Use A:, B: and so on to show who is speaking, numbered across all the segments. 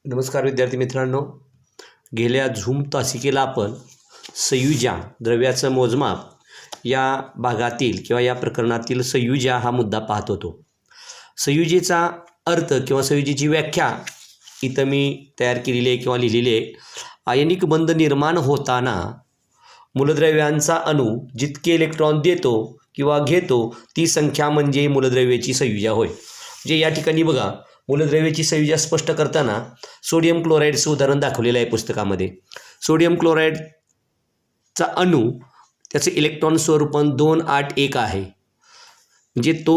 A: नमस्कार विद्यार्थी मित्रांनो, गेल्या झूम तासिकेला आपण संयुजा द्रव्याचं मोजमाप या भागातील किंवा या प्रकरणातील संयुजा हा मुद्दा पाहत होतो. संयुजेचा अर्थ किंवा संयुजेची व्याख्या इथं मी तयार केलेली आहे किंवा लिहिलेली आहे. आयनिक बंध निर्माण होताना मूलद्रव्यांचा अणू जितके इलेक्ट्रॉन देतो किंवा घेतो ती संख्या म्हणजे मूलद्रव्याची संयुजा होय. म्हणजे या ठिकाणी बघा, मूलद्रव्याची संयुजा स्पष्ट करताना सोडियम क्लोराईडचं उदाहरण दाखवलेलं आहे पुस्तकामध्ये. सोडियम क्लोराईडचा अणू त्याचे इलेक्ट्रॉन स्वरूपन 281 आहे. म्हणजे तो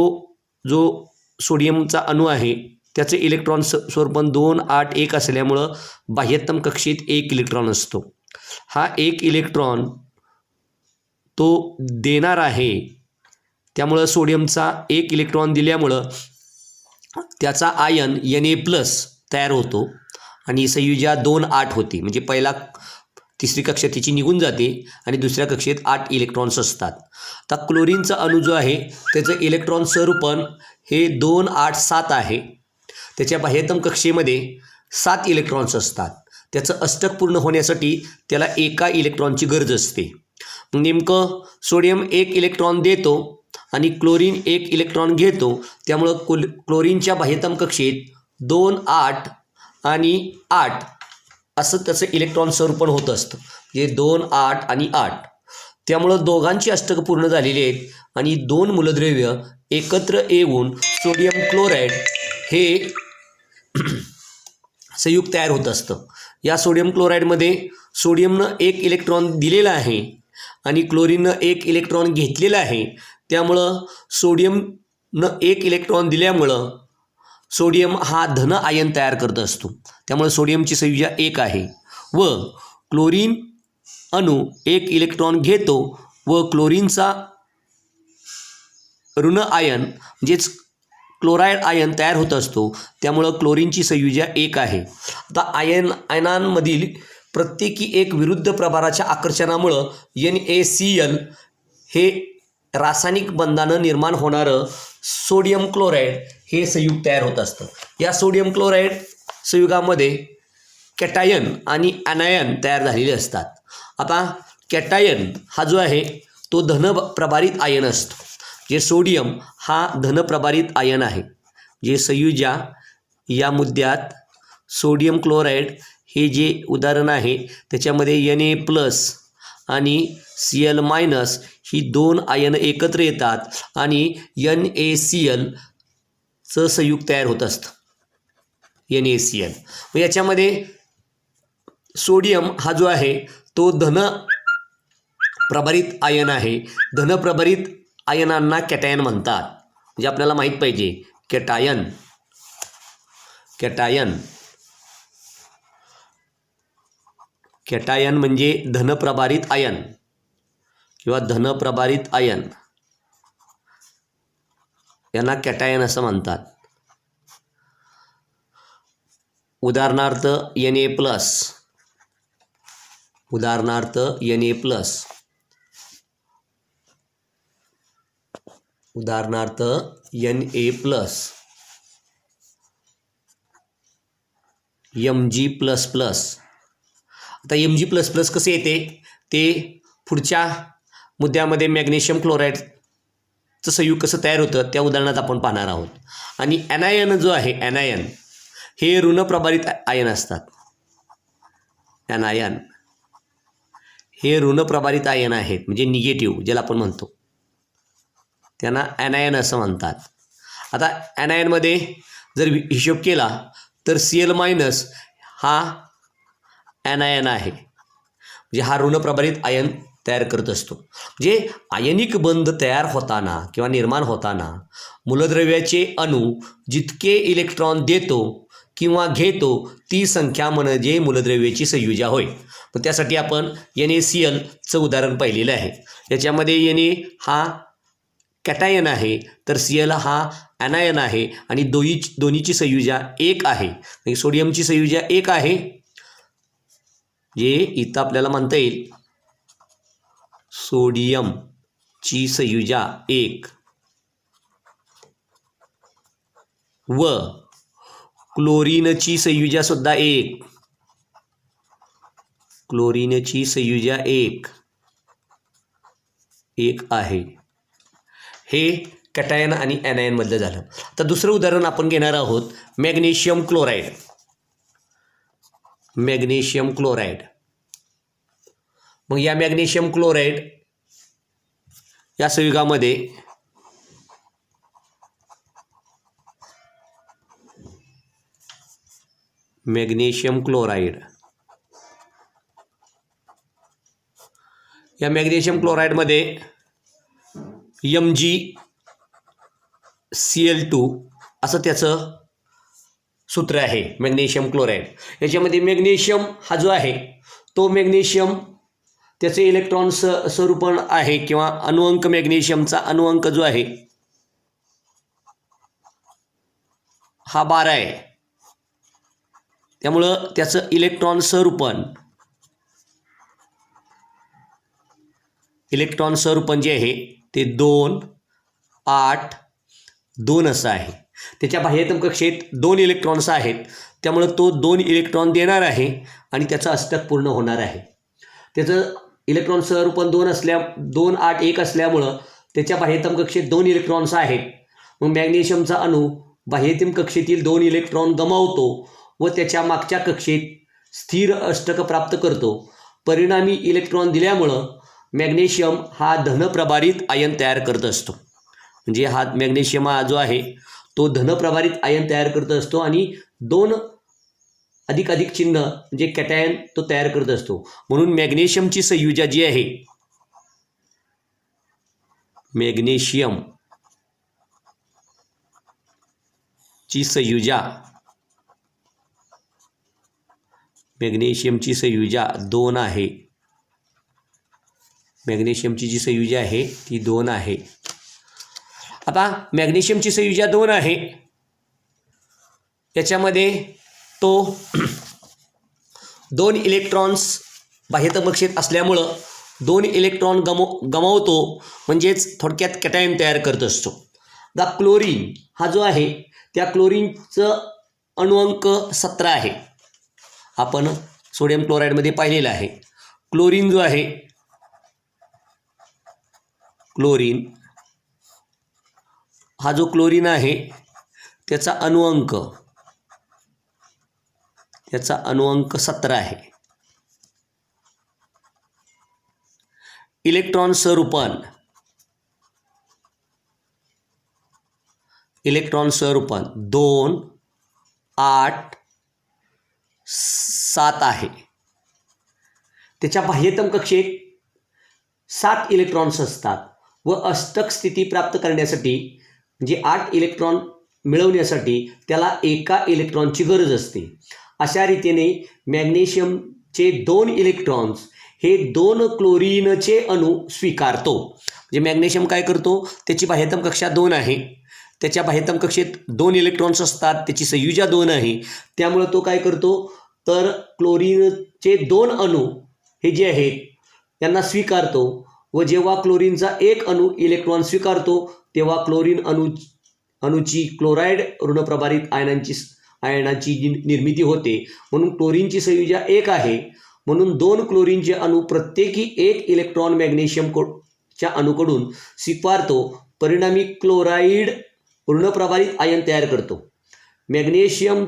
A: जो सोडियमचा अणू आहे त्याचे इलेक्ट्रॉन स्वरूपन 281 असल्यामुळं बाह्यतम कक्षेत 1 इलेक्ट्रॉन असतो. हा 1 इलेक्ट्रॉन तो देणार आहे, त्यामुळं सोडियमचा 1 इलेक्ट्रॉन दिल्यामुळं त्याचा आयन Na+ तयार होतो आणि संयुजा 2-8 होती. म्हणजे पहिला तिसरी कक्षा तिची निघून जाते आणि दुसऱ्या कक्षेत 8 इलेक्ट्रॉन्स असतात. आता क्लोरीनचा अणू जो आहे त्याचं इलेक्ट्रॉन स्वरूपन हे 287 आहे. त्याच्या बाह्यतम कक्षेमध्ये 7 इलेक्ट्रॉन्स असतात. त्याचं अष्टक पूर्ण होण्यासाठी त्याला एका इलेक्ट्रॉनची गरज असते. नेमकं सोडियम 1 इलेक्ट्रॉन देतो आणि क्लोरीन 1 इलेक्ट्रॉन घेतो, त्यामुळं क्लोरीनच्या बाह्यतम कक्षेत 2, 8 आणि 8 असं त्याचं इलेक्ट्रॉन स्वरूपन होत असतं. म्हणजे 2, 8 आणि 8. त्यामुळं दोघांची अष्टक पूर्ण झालेली आहेत आणि 2 मूलद्रव्य एकत्र येऊन सोडियम क्लोराईड हे संयुग तयार होत असतं. या सोडियम क्लोराईडमध्ये सोडियमनं 1 इलेक्ट्रॉन दिलेला आहे आणि क्लोरीननं 1 इलेक्ट्रॉन घेतलेला आहे. त्यामुळं सोडियमनं 1 इलेक्ट्रॉन दिल्यामुळं सोडियम हा धन आयन तयार करत असतो. त्यामुळे सोडियमची संयुजा 1 आहे व क्लोरीन अणू 1 इलेक्ट्रॉन घेतो व क्लोरीनचा ऋण आयन म्हणजेच क्लोराईड आयन तयार होत असतो. त्यामुळं क्लोरीनची संयुजा 1 आहे. आता आयनांमधील प्रत्येकी एक विरुद्ध प्रभाराच्या आकर्षणामुळं NaCl हे रासायनिक बंधानं निर्माण होणारं सोडियम क्लोराईड हे संयुग तयार होत असतं. या सोडियम क्लोराईड संयुगामध्ये कॅटायन आणि ॲनायन तयार झालेले असतात. आता कॅटायन हा जो आहे तो धनप्रभारित आयन असतो. जे सोडियम हा धनप्रभारित आयन आहे. जे संयुजा या मुद्द्यात सोडियम क्लोराईड हे जे उदाहरण आहे त्याच्यामध्ये Na+ आणि Cl- ही 2 आयन एकत्र येतात आणि NaCl चं संयुग तयार होत असतं. NaCl मग याच्यामध्ये सोडियम हा जो आहे तो धनप्रभारित आयन आहे. धनप्रभारित आयनांना कॅटायन म्हणतात. म्हणजे आपल्याला माहीत पाहिजे कॅटायन म्हणजे धनप्रभारित आयन किंवा धनप्रभारित आयन यांना कॅटायन असं म्हणतात. उदाहरणार्थ Na+, उदाहरणार्थ Na+, Mg++. आता Mg++ कसे येते ते पुढच्या मुद्द्यामध्ये मॅग्नेशियम क्लोराईडचं संयुग कसं तयार होतं त्या उदाहरणात आपण पाहणार आहोत. आणि ॲनायन जो आहे ॲनायन हे ऋणप्रभारित आयन असतात. ॲनायन हे ऋणप्रभारित आयन आहेत. म्हणजे निगेटिव्ह ज्याला आपण म्हणतो त्यांना ॲनायन असं म्हणतात. आता ॲनायनमध्ये जर हिशोब केला तर Cl- हा ॲनायन आहे. म्हणजे हा ऋणप्रभारित आयन तयार करत असतो. म्हणजे आयनिक बंध तयार होताना किंवा निर्माण होताना मूलद्रव्याचे अणू जितके इलेक्ट्रॉन देतो किंवा घेतो ती संख्या म्हणजे मूलद्रव्याची संयुजा होय. पण त्यासाठी आपण NaClचं उदाहरण पाहिलेलं आहे. याच्यामध्ये Na हा कॅटायन आहे तर Cl हा ॲनायन आहे आणि दोन्हीची संयुजा 1 आहे. म्हणजे सोडियमची संयुजा 1 आहे. जे इथं आपल्याला म्हणता येईल सोडियमची संयुजा 1 व क्लोरीनची संयुजा सुद्धा 1, क्लोरीनची संयुजा 1 आहे. हे कॅटायन आणि ॲनायन मधलं झालं. आता दुसरं उदाहरण आपण घेणार आहोत मॅग्नेशियम क्लोराईड. Magnesium chloride. मग या मॅग्नेशियम क्लोराईड या संयुगामध्ये मॅग्नेशियम क्लोराईड, या मॅग्नेशियम क्लोराईडमध्ये MgCl2 असं त्याचं सूत्र आहे मॅग्नेशियम क्लोराईड. याच्यामध्ये मॅग्नेशियम हा जो आहे तो मॅग्नेशियम त्याचे इलेक्ट्रॉन स्वरूपण आहे किंवा अणुअंक, मॅग्नेशियमचा अणुअंक जो आहे हा 12 आहे. त्यामुळं त्याचं इलेक्ट्रॉन स्वरूपण जे आहे ते 2, 8, 2 असं आहे. त्याच्या बाह्यतम कक्षेत 2 इलेक्ट्रॉन्स आहेत. त्यामुळं तो 2 इलेक्ट्रॉन देणार आहे आणि त्याचं अष्टक पूर्ण होणार आहे. त्याचं इलेक्ट्रॉन स्वरूपण 2, 8, 1 असल्यामुळं त्याच्या बाह्यतम कक्षेत 2 इलेक्ट्रॉन्स आहेत. मग मॅग्नेशियमचा अणू बाह्यतम कक्षेतील 2 इलेक्ट्रॉन गमावतो व त्याच्या मागच्या कक्षेत स्थिर अष्टक प्राप्त करतो. परिणामी इलेक्ट्रॉन दिल्यामुळं मॅग्नेशियम हा धनप्रभारित आयन तयार करत असतो. म्हणजे हा मॅग्नेशियम जो आहे तो धनप्रभारित आयन तयार करत असतो आणि 2 अधिक चिन्ह म्हणजे कॅटायन तो तयार करत असतो. म्हणून मॅग्नेशियमची संयुजा जी आहे, मॅग्नेशियमची संयुजा 2 आहे. मॅग्नेशियमची जी संयुजा आहे ती 2 आहे. आता मॅग्नेशियमची संयुजा 2 आहे. याच्यामध्ये तो 2 इलेक्ट्रॉन्स बाह्यतम कक्षेत असल्यामुळं 2 इलेक्ट्रॉन गमावतो, म्हणजेच थोडक्यात कॅटायन तयार करत असतो. दा क्लोरीन हा जो आहे त्या क्लोरीनचं अणुअंक 17 आहे. आपण सोडियम क्लोराईडमध्ये पाहिलेलं आहे. क्लोरीन जो आहे, क्लोरीन हा जो क्लोरीन आहे त्याचा अणुअंक 17 आहे. इलेक्ट्रॉन स्वरूपण 2, 8, 7 आहे. त्याच्या बाह्यतम कक्षेत 7 इलेक्ट्रॉन्स असतात व अष्टक स्थिती प्राप्त करण्यासाठी म्हणजे 8 इलेक्ट्रॉन मिळवण्यासाठी त्याला एका इलेक्ट्रॉनची गरज असते. अशा रीतीने मॅग्नेशियमचे 2 इलेक्ट्रॉन्स हे 2 क्लोरीनचे अणू स्वीकारतो. म्हणजे मॅग्नेशियम काय करतो, त्याची बाह्यतम कक्षा 2 आहे. त्याच्या बाह्यतम कक्षेत 2 इलेक्ट्रॉन्स असतात. त्याची संयुजा 2 आहे. त्यामुळे तो काय करतो तर क्लोरीनचे 2 अणू हे जे आहेत त्यांना स्वीकारतो व जेव्हा क्लोरीनचा 1 अणू इलेक्ट्रॉन स्वीकारतो तेव्हा क्लोरीन अणूची क्लोराईड ऋणप्रभारित आयनाची निर्मिती होते. म्हणून क्लोरीनची संयुजा 1 आहे. म्हणून 2 क्लोरीनचे अणू प्रत्येकी 1 इलेक्ट्रॉन मॅग्नेशियमच्या अणूकडून स्वीकारतो. परिणामी क्लोराईड ऋणप्रभारित आयन तयार करतो. मॅग्नेशियम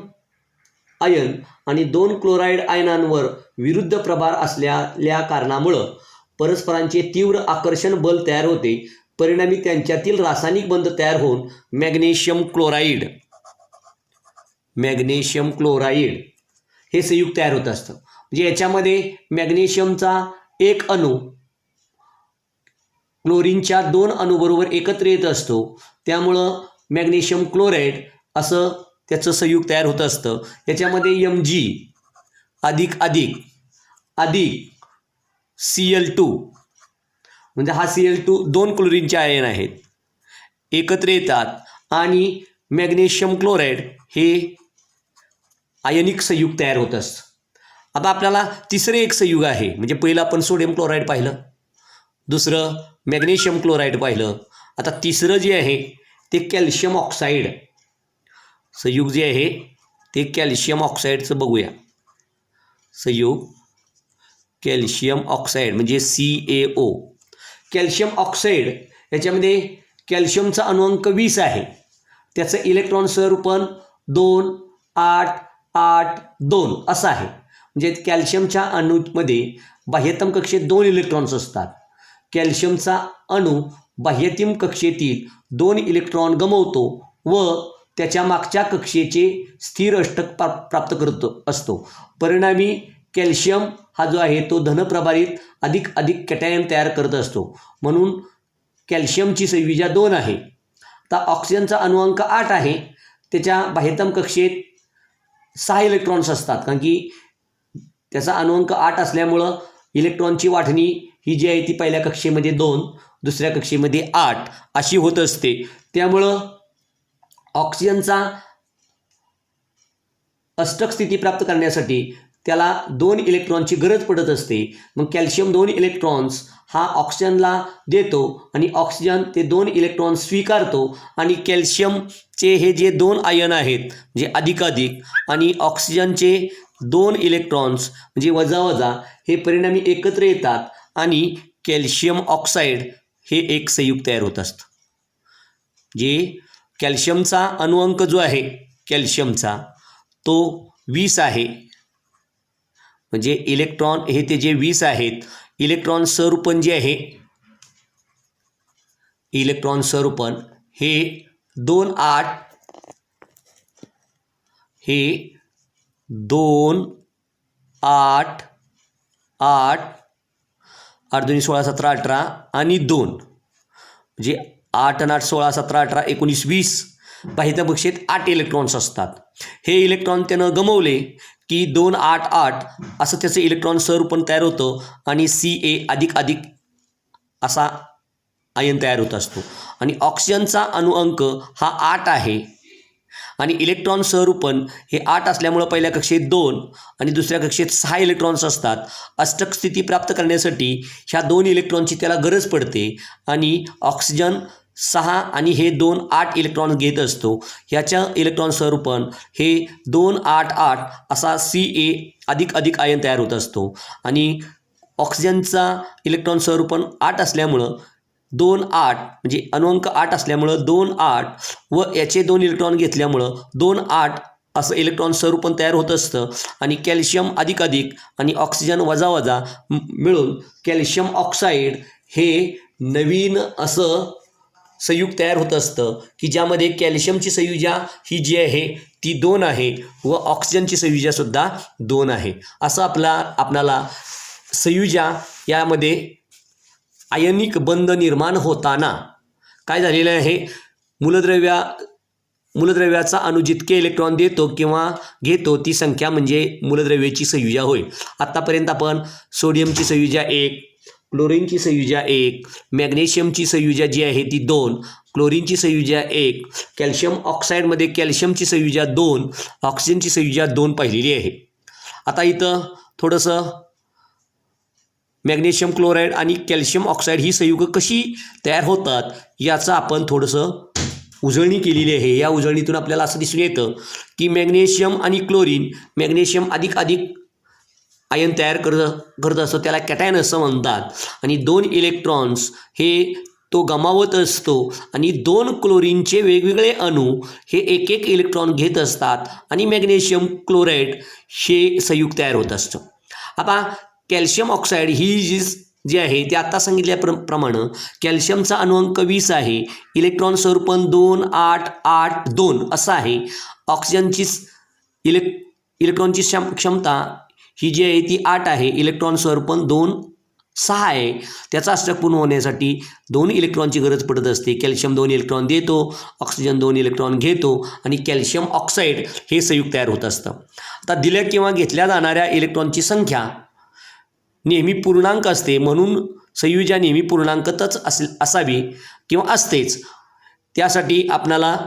A: आयन आणि 2 क्लोराईड आयनांवर विरुद्ध प्रभार असलेल्या कारणामुळं परस्परांचे तीव्र आकर्षण बल तयार होते. परिणामी त्यांच्यातील रासायनिक बंध तयार होऊन मॅग्नेशियम क्लोराईड हे संयुग तयार होत असतं. म्हणजे याच्यामध्ये मॅग्नेशियमचा 1 अणू क्लोरीनच्या 2 अणूबरोबर एकत्र येत असतो. त्यामुळं मॅग्नेशियम क्लोराईड असं त्याचं संयुग तयार होत असतं. याच्यामध्ये Mg अधिक Cl2 म्हणजे हा Cl2 2 क्लोरीनचे आयन आहेत एकत्र येतात आणि मॅग्नेशियम क्लोराईड हे आयनिक संयुग तयार होत असतं. आता आपल्याला तिसरे एक संयुग आहे. म्हणजे पहिलं आपण सोडियम क्लोराईड पाहिलं, दुसरं मॅग्नेशियम क्लोराईड पाहिलं. आता तिसरं जे आहे ते कॅल्शियम ऑक्साईड संयुग जे आहे ते कॅल्शियम ऑक्साईडचं बघूया. संयुग कॅल्शियम ऑक्साईड म्हणजे CaO. कॅल्शियम ऑक्साईड याच्यामध्ये कॅल्शियमचा अणुअंक 20 आहे. त्याचं इलेक्ट्रॉन सहरूपण 2, 8, 8, 2 असं आहे. म्हणजे कॅल्शियमच्या अणूमध्ये बाह्यतम कक्षेत 2 इलेक्ट्रॉन्स असतात. कॅल्शियमचा अणू बाह्यतम कक्षेतील 2 इलेक्ट्रॉन गमावतो व त्याच्या मागच्या कक्षेचे स्थिर अष्टक प्राप्त करतो असतो. परिणामी कॅल्शियम हा जो आहे तो धनप्रभारित अधिक कॅटायन तयार करत असतो. म्हणून कॅल्शियमची संयुजा 2 आहे. आता ऑक्सिजनचा अणुअंक 8 आहे. त्याच्या बाह्यतम कक्षेत 6 इलेक्ट्रॉन्स असतात. कारण की त्याचा अणुअंक 8 असल्यामुळं इलेक्ट्रॉनची वाटणी ही जी आहे ती पहिल्या कक्षेमध्ये 2, दुसऱ्या कक्षेमध्ये 8 अशी होत असते. त्यामुळं ऑक्सिजनचा अष्टक स्थिती प्राप्त करण्यासाठी त्याला 2 इलेक्ट्रॉनची गरज पडत असते. मग कॅल्शियम 2 इलेक्ट्रॉन्स हा ऑक्सिजनला देतो आणि ऑक्सिजन ते 2 इलेक्ट्रॉन स्वीकारतो आणि कॅल्शियमचे हे जे 2 आयन आहेत म्हणजे अधिक आणि ऑक्सिजनचे 2 इलेक्ट्रॉन्स म्हणजे वजा हे परिणामी एकत्र येतात आणि कॅल्शियम ऑक्साईड हे एक संयुग तयार होत असतं. जे कॅल्शियमचा अणुअंक जो आहे कॅल्शियमचा तो 20 आहे. म्हणजे इलेक्ट्रॉन हे ते जे 20 आहेत. इलेक्ट्रॉन सहरूपण जे आहे इलेक्ट्रॉन सहरूपण हे 2, 8 हे 2, 8, 8 8 2 16 17 18 आणि 2 म्हणजे 8 आणि 8 16 17 18 19 20 बाह्यतम कक्षेत 8 इलेक्ट्रॉन्स असतात. हे इलेक्ट्रॉन त्यानं गमावले की 2, 8, 8 असं त्याचं इलेक्ट्रॉन सहरूपण तयार होतं आणि Ca अधिक असा आयन तयार होत असतो. आणि ऑक्सिजनचा अणुअंक हा 8 आहे आणि इलेक्ट्रॉन सहरूपण हे 8 असल्यामुळं पहिल्या कक्षेत 2 आणि दुसऱ्या कक्षेत 6 इलेक्ट्रॉन्स असतात. अष्टक स्थिती प्राप्त करण्यासाठी ह्या 2 इलेक्ट्रॉनची त्याला गरज पडते आणि ऑक्सिजन 6 आणि हे 2, 8 इलेक्ट्रॉन घेत असतो. ह्याच्या इलेक्ट्रॉन सहरूपण हे 2, 8, 8 असा Ca अधिक आयन तयार होत असतो. आणि ऑक्सिजनचा इलेक्ट्रॉन सहरूपण 8 असल्यामुळं 2, 8 म्हणजे अणुअंक 8 असल्यामुळं 2, 8 व याचे 2 इलेक्ट्रॉन घेतल्यामुळं 2, 8 असं इलेक्ट्रॉन सहरूपण तयार होत असतं. आणि कॅल्शियम अधिक आणि ऑक्सिजन वजा मिळून कॅल्शियम ऑक्साईड हे नवीन असं संयुग तयार होत असतं की ज्यामध्ये कॅल्शियमची संयुजा ही जी आहे ती 2 आहे व ऑक्सिजनची संयुजासुद्धा 2 आहे. असं आपणाला संयुजा यामध्ये आयनिक बंध निर्माण होताना काय झालेलं आहे मूलद्रव्याचा अणू जितके इलेक्ट्रॉन देतो किंवा घेतो ती संख्या म्हणजे मूलद्रव्याची संयुजा होय. आत्तापर्यंत आपण सोडियमची संयुजा 1, क्लोरीनची संयुजा 1, मॅग्नेशियमची संयुजा जी आहे ती 2, क्लोरीनची संयुजा 1, कॅल्शियम ऑक्साईडमध्ये कॅल्शियमची संयुजा 2, ऑक्सिजनची संयुजा 2 पाहिलेली आहे. आता इथं थोडंसं मॅग्नेशियम क्लोराईड आणि कॅल्शियम ऑक्साईड ही संयुगं कशी तयार होतात याचं आपण थोडंसं उजळणी केलेली आहे. या उजळणीतून आपल्याला असं दिसून येतं की मॅग्नेशियम आणि क्लोरीन मॅग्नेशियम अधिक आयन तयार करत असतो त्याला कॅटायन असं म्हणतात. आणि 2 इलेक्ट्रॉन्स हे तो गमावत असतो आणि 2 क्लोरीनचे वेगवेगळे अणू हे एक इलेक्ट्रॉन घेत असतात आणि मॅग्नेशियम क्लोराईड हे संयुग तयार होत असतं. आता कॅल्शियम ऑक्साईड ही जी आहे ती आत्ता सांगितल्याप्रमाणे कॅल्शियमचा अणुअंक 20 आहे. इलेक्ट्रॉन स्वरूपण 2, 8, 8, 2 असं आहे. ऑक्सिजनची इलेक्ट्रॉनची क्षमता ही जी आहे ती 8 आहे. इलेक्ट्रॉन स्वरूपण 2, 6 आहे. त्याचा अष्टक पूर्ण होण्यासाठी 2 इलेक्ट्रॉनची गरज पडत असते. कॅल्शियम 2 इलेक्ट्रॉन देतो, ऑक्सिजन 2 इलेक्ट्रॉन घेतो आणि कॅल्शियम ऑक्साईड हे संयुग तयार होत असतं. आता दिल्या किंवा घेतल्या जाणाऱ्या इलेक्ट्रॉनची संख्या नेहमी पूर्णांक असते म्हणून संयुजा नेहमी पूर्णांकतच असावी किंवा असतेच. त्यासाठी आपणाला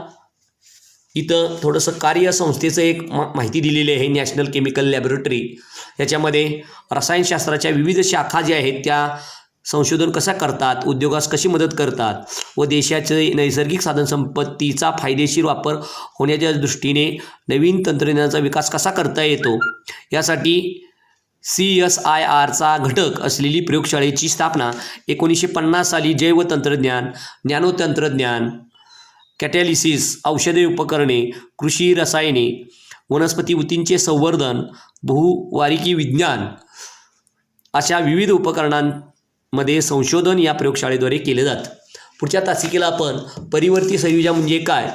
A: इथं थोडंसं कार्यसंस्थेचं एक माहिती दिलेली आहे. नॅशनल केमिकल लॅबोरेटरी याच्यामध्ये रसायनशास्त्राच्या विविध शाखा ज्या आहेत त्या संशोधन कसा करतात, उद्योगास कशी मदत करतात व देशाचे नैसर्गिक साधनसंपत्तीचा फायदेशीर वापर होण्याच्या दृष्टीने नवीन तंत्रज्ञानाचा विकास कसा करता येतो यासाठी CSIRचा घटक असलेली प्रयोगशाळेची स्थापना 1950 साली जैव तंत्रज्ञान, नॅनो तंत्रज्ञान, कॅटॅलिसिस, औषधे उपकरणे, कृषी रसायने, वनस्पती ऊतींचे संवर्धन, बहुवार्षिकी विज्ञान अशा विविध उपकरणांमध्ये संशोधन या प्रयोगशाळेद्वारे केले जातं. पुढच्या तासिकेला आपण परिवर्ती संयुजा म्हणजे काय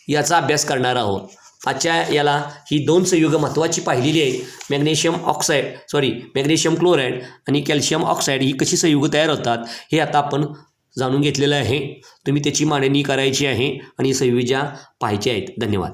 A: याचा अभ्यास करणार आहोत. आजच्या याला ही 2 संयुगं महत्त्वाची पाहिलेली आहे. मॅग्नेशियम क्लोराईड आणि कॅल्शियम ऑक्साईड ही कशी संयुगं तयार होतात हे आता आपण जाणून घेतलेलं आहे. तुम्ही त्याची मांडणी करायची आहे आणि संयुजा पाहायची आहेत. धन्यवाद.